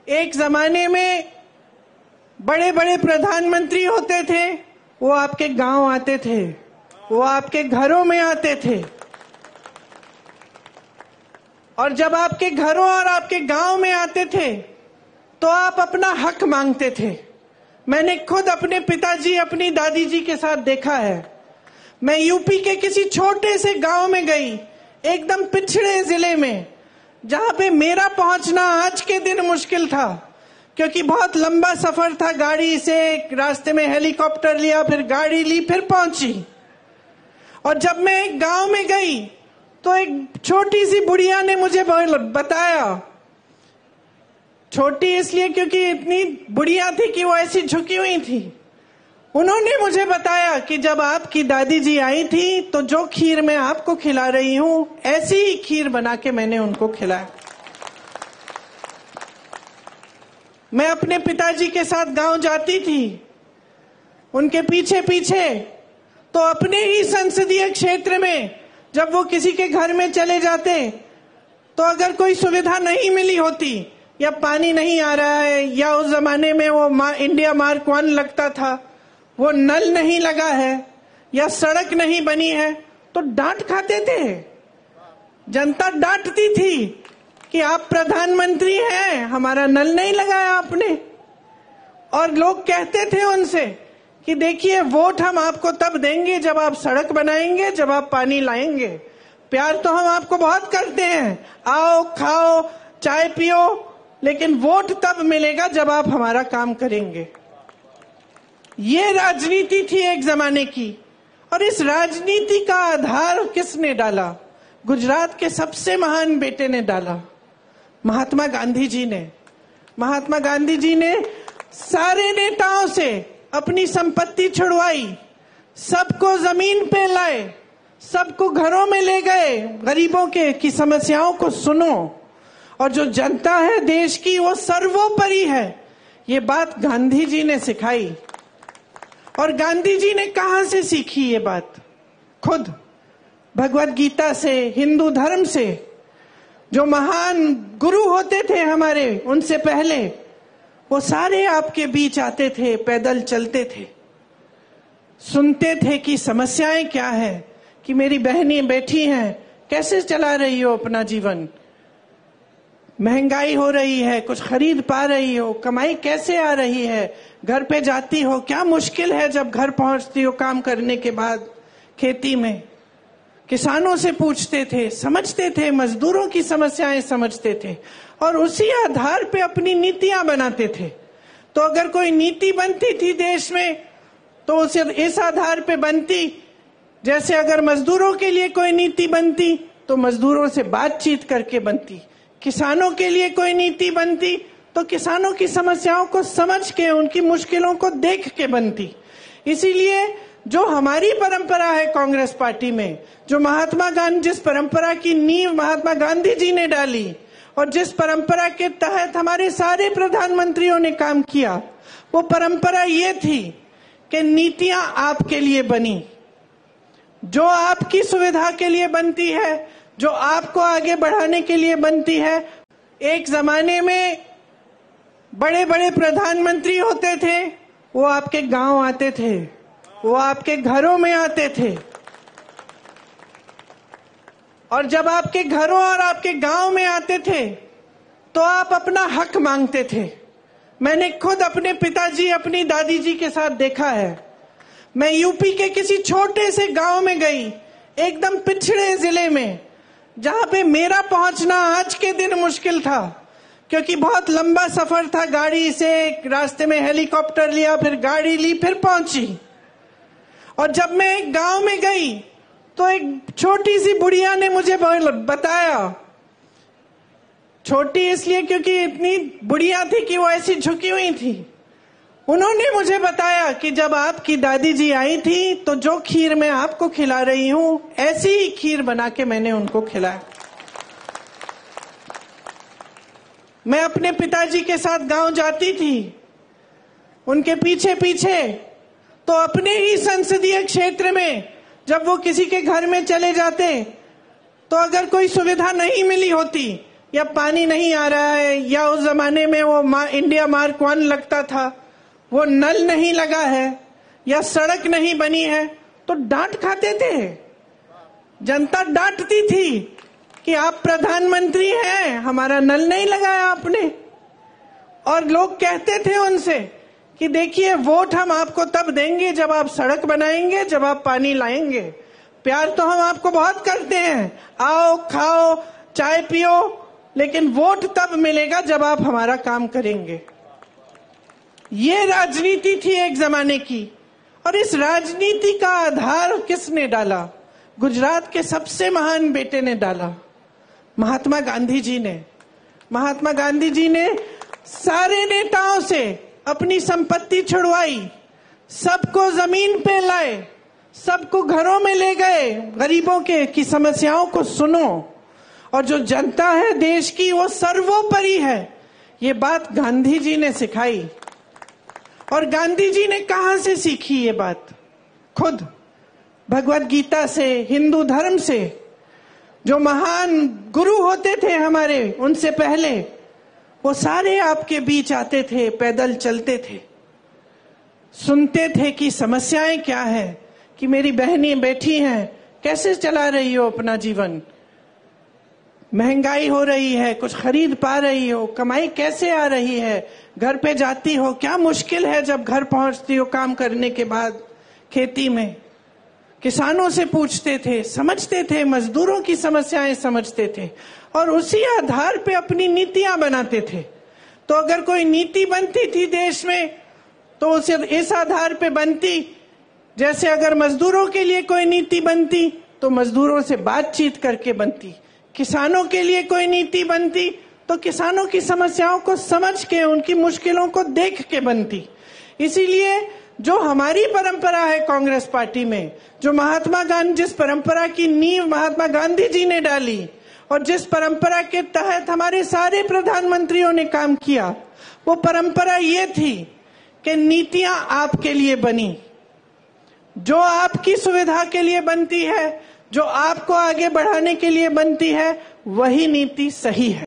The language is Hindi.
एक जमाने में बड़े बड़े प्रधानमंत्री होते थे, वो आपके गांव आते थे, वो आपके घरों में आते थे, और जब आपके घरों और आपके गांव में आते थे तो आप अपना हक मांगते थे। मैंने खुद अपने पिताजी, अपनी दादी जी के साथ देखा है। मैं यूपी के किसी छोटे से गांव में गई, एकदम पिछड़े जिले में, जहां पे मेरा पहुंचना आज के दिन मुश्किल था, क्योंकि बहुत लंबा सफर था। गाड़ी से, रास्ते में हेलीकॉप्टर लिया, फिर गाड़ी ली, फिर पहुंची। और जब मैं एक गांव में गई तो एक छोटी सी बुढ़िया ने मुझे बताया, छोटी इसलिए क्योंकि इतनी बुढ़िया थी कि वो ऐसी झुकी हुई थी। उन्होंने मुझे बताया कि जब आपकी दादी जी आई थी तो जो खीर मैं आपको खिला रही हूं, ऐसी ही खीर बना के मैंने उनको खिलाया। मैं अपने पिताजी के साथ गांव जाती थी, उनके पीछे पीछे, तो अपने ही संसदीय क्षेत्र में जब वो किसी के घर में चले जाते तो अगर कोई सुविधा नहीं मिली होती, या पानी नहीं आ रहा है, या उस जमाने में वो इंडिया मार्क 1 लगता था, वो नल नहीं लगा है, या सड़क नहीं बनी है, तो डांट खाते थे। जनता डांटती थी कि आप प्रधानमंत्री हैं, हमारा नल नहीं लगाया आपने। और लोग कहते थे उनसे कि देखिए, वोट हम आपको तब देंगे जब आप सड़क बनाएंगे, जब आप पानी लाएंगे। प्यार तो हम आपको बहुत करते हैं, आओ खाओ चाय पियो, लेकिन वोट तब मिलेगा जब आप हमारा काम करेंगे। ये राजनीति थी एक जमाने की। और इस राजनीति का आधार किसने डाला? गुजरात के सबसे महान बेटे ने डाला, महात्मा गांधी जी ने। महात्मा गांधी जी ने सारे नेताओं से अपनी संपत्ति छुड़वाई, सबको जमीन पे लाए, सबको घरों में ले गए, गरीबों के की समस्याओं को सुनो, और जो जनता है देश की वो सर्वोपरि है। ये बात गांधी जी ने सिखाई। और गांधी जी ने कहां से सीखी ये बात? खुद भगवत गीता से, हिंदू धर्म से। जो महान गुरु होते थे हमारे, उनसे पहले वो सारे आपके बीच आते थे, पैदल चलते थे, सुनते थे कि समस्याएं क्या है, कि मेरी बहनें बैठी हैं, कैसे चला रही हो अपना जीवन, महंगाई हो रही है, कुछ खरीद पा रही हो, कमाई कैसे आ रही है, घर पे जाती हो, क्या मुश्किल है जब घर पहुंचती हो काम करने के बाद खेती में। किसानों से पूछते थे, समझते थे, मजदूरों की समस्याएं समझते थे, और उसी आधार पे अपनी नीतियां बनाते थे। तो अगर कोई नीति बनती थी देश में तो उसे इस आधार पे बनती, जैसे अगर मजदूरों के लिए कोई नीति बनती तो मजदूरों से बातचीत करके बनती, किसानों के लिए कोई नीति बनती तो किसानों की समस्याओं को समझ के, उनकी मुश्किलों को देख के बनती। इसीलिए जो हमारी परंपरा है कांग्रेस पार्टी में, जो महात्मा गांधी, जिस परंपरा की नींव महात्मा गांधी जी ने डाली और जिस परंपरा के तहत हमारे सारे प्रधानमंत्रियों ने काम किया, वो परंपरा ये थी कि नीतियां आपके लिए बनी, जो आपकी सुविधा के लिए बनती है, जो आपको आगे बढ़ाने के लिए बनती है। एक जमाने में बड़े बड़े प्रधानमंत्री होते थे, वो आपके गांव आते थे, वो आपके घरों में आते थे, और जब आपके घरों और आपके गांव में आते थे तो आप अपना हक मांगते थे। मैंने खुद अपने पिताजी, अपनी दादी जी के साथ देखा है। मैं यूपी के किसी छोटे से गांव में गई, एकदम पिछड़े जिले में, जहां पे मेरा पहुंचना आज के दिन मुश्किल था, क्योंकि बहुत लंबा सफर था। गाड़ी से, रास्ते में हेलीकॉप्टर लिया, फिर गाड़ी ली, फिर पहुंची। और जब मैं एक गांव में गई तो एक छोटी सी बुढ़िया ने मुझे बताया, छोटी इसलिए क्योंकि इतनी बुढ़िया थी कि वो ऐसी झुकी हुई थी। उन्होंने मुझे बताया कि जब आपकी दादी जी आई थी तो जो खीर मैं आपको खिला रही हूं, ऐसी ही खीर बना के मैंने उनको खिलाया। मैं अपने पिताजी के साथ गांव जाती थी, उनके पीछे पीछे, तो अपने ही संसदीय क्षेत्र में जब वो किसी के घर में चले जाते तो अगर कोई सुविधा नहीं मिली होती, या पानी नहीं आ रहा है, या उस जमाने में वो इंडिया मार्क 1 लगता था, वो नल नहीं लगा है, या सड़क नहीं बनी है, तो डांट खाते थे। जनता डांटती थी कि आप प्रधानमंत्री हैं, हमारा नल नहीं लगाया आपने। और लोग कहते थे उनसे कि देखिए, वोट हम आपको तब देंगे जब आप सड़क बनाएंगे, जब आप पानी लाएंगे। प्यार तो हम आपको बहुत करते हैं, आओ खाओ चाय पियो, लेकिन वोट तब मिलेगा जब आप हमारा काम करेंगे। ये राजनीति थी एक जमाने की। और इस राजनीति का आधार किसने डाला? गुजरात के सबसे महान बेटे ने डाला, महात्मा गांधी जी ने। महात्मा गांधी जी ने सारे नेताओं से अपनी संपत्ति छुड़वाई, सबको जमीन पे लाए, सबको घरों में ले गए, गरीबों की समस्याओं को सुनो, और जो जनता है देश की वो सर्वोपरि है। ये बात गांधी जी ने सिखाई। और गांधी जी ने कहां से सीखी ये बात? खुद भगवत गीता से, हिंदू धर्म से। जो महान गुरु होते थे हमारे, उनसे पहले वो सारे आपके बीच आते थे, पैदल चलते थे, सुनते थे कि समस्याएं क्या है, कि मेरी बहनें बैठी हैं, कैसे चला रही हो अपना जीवन, महंगाई हो रही है, कुछ खरीद पा रही हो, कमाई कैसे आ रही है, घर पे जाती हो, क्या मुश्किल है जब घर पहुंचती हो काम करने के बाद खेती में। किसानों से पूछते थे, समझते थे, मजदूरों की समस्याएं समझते थे, और उसी आधार पे अपनी नीतियां बनाते थे। तो अगर कोई नीति बनती थी देश में, तो उसे इस आधार पे बनती, जैसे अगर मजदूरों के लिए कोई नीति बनती तो मजदूरों से बातचीत करके बनती, किसानों के लिए कोई नीति बनती तो किसानों की समस्याओं को समझ के, उनकी मुश्किलों को देख के बनती। इसीलिए जो हमारी परंपरा है कांग्रेस पार्टी में, जो महात्मा गांधी, जिस परंपरा की नींव महात्मा गांधी जी ने डाली और जिस परंपरा के तहत हमारे सारे प्रधानमंत्रियों ने काम किया, वो परंपरा ये थी कि नीतियां आपके लिए बनी, जो आपकी सुविधा के लिए बनती है, जो आपको आगे बढ़ाने के लिए बनती है, वही नीति सही है।